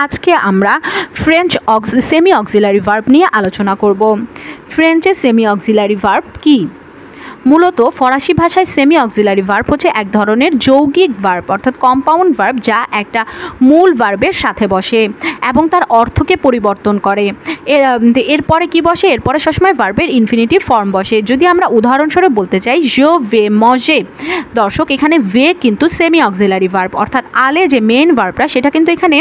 আজকে আমরা French semi auxiliary verb নিয়ে আলোচনা করব। ফ্রেঞ্চে সেমি অক্সিলারি ভার্ব কি? মূলত ফরাসি ভাষায় সেমি অক্সিলারি ভার্ব হচ্ছে এক ধরনের যৌগিক ভার্ব অর্থাৎ কম্পাউন্ড ভার্ব, যা একটা মূল ভার্বের সাথে বসে এবং তার অর্থকে পরিবর্তন করে। এরপরে কি বসে? এরপরে সবসময় ভার্বের ইনফিনিটিভ ফর্ম বসে। যদি আমরা উদাহরণস্বরূপ বলতে চাই জো ভে মজে, দর্শক এখানে ভে কিন্তু সেমি অক্সিলারি ভার্ব, অর্থাৎ আলে যে মেন ভার্বটা সেটা কিন্তু এখানে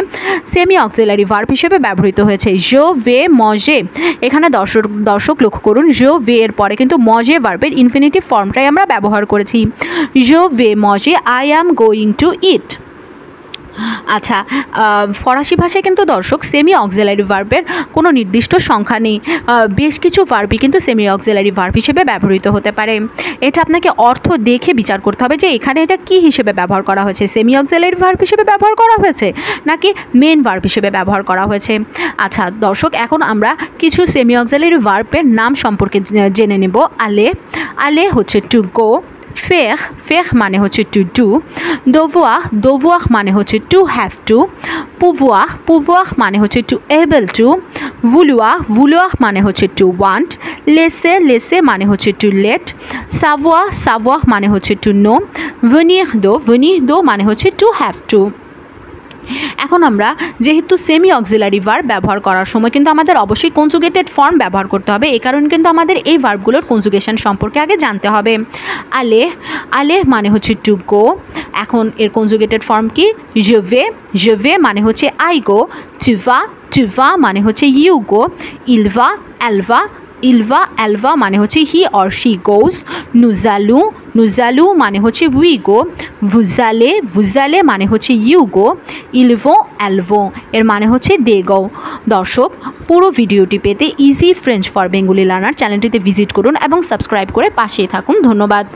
সেমি অক্সিলারি ভার্ব হিসেবে ব্যবহৃত হয়েছে। জো ভে মজে, এখানে দর্শক লক্ষ্য করুন, জো ভে এর পরে কিন্তু মজে ভার্বের ইনফিনিটিভ ফর্মটাই আমরা ব্যবহার করেছি। জো ভে মজে, আই অ্যাম গোয়িং টু ইট। আচ্ছা, ফরাসি ভাষায় কিন্তু দর্শক সেমি অক্সিলারি ভার্বের কোনো নির্দিষ্ট সংখ্যা নেই। বেশ কিছু ভার্বই কিন্তু সেমি অক্সিলারি ভার্ব হিসেবে ব্যবহৃত হতে পারে। এটা আপনাকে অর্থ দেখে বিচার করতে হবে যে এখানে এটা কি হিসেবে ব্যবহার করা হয়েছে, সেমি অক্সিলারি ভার্ব হিসেবে ব্যবহার করা হয়েছে নাকি মেন ভার্ব হিসেবে ব্যবহার করা হয়েছে। আচ্ছা দর্শক, এখন আমরা কিছু সেমি অক্সিলারি ভার্বের নাম সম্পর্কে জেনে নেব। আলে হচ্ছে টু গো, ফের মানে হচ্ছে টু ডু, দোভোয়ার মানে হচ্ছে টু হ্যাভ টু, পুভোয়ার মানে হচ্ছে টু এবল টু, ভুলোয়ার মানে হচ্ছে টু ওয়ান্ট, লেসে মানে হচ্ছে টু লেট, সাভোয়ার মানে হচ্ছে টু নো, ভেনির দো মানে হচ্ছে টু হ্যাভ টু। এখন আমরা যেহেতু সেমি অক্সিলারি ভার্ব ব্যবহার করার সময় কিন্তু আমাদের অবশ্যই কনজুগেটেড ফর্ম ব্যবহার করতে হবে। এই কারণে কিন্তু আমাদের এই ভার্বগুলোর কনজুগেশন সম্পর্কে আগে জানতে হবে। আলে মানে হচ্ছে টু গো, এখন এর কনজুগেটেড ফর্ম কি? je vais মানে হচ্ছে আই গো, tu vas মানে হচ্ছে ইউ গো, il va মানে হচ্ছে he or she goes, nous allons মানে হচ্ছে উই গো, vous allez মানে হচ্ছে ইউ গো, ils vont এর মানে হচ্ছে দে গো। দর্শক, পুরো ভিডিওটি পেতে easy French for Bengali learner চ্যানেলটিতে ভিজিট করুন এবং সাবস্ক্রাইব করে পাশেই থাকুন। ধন্যবাদ।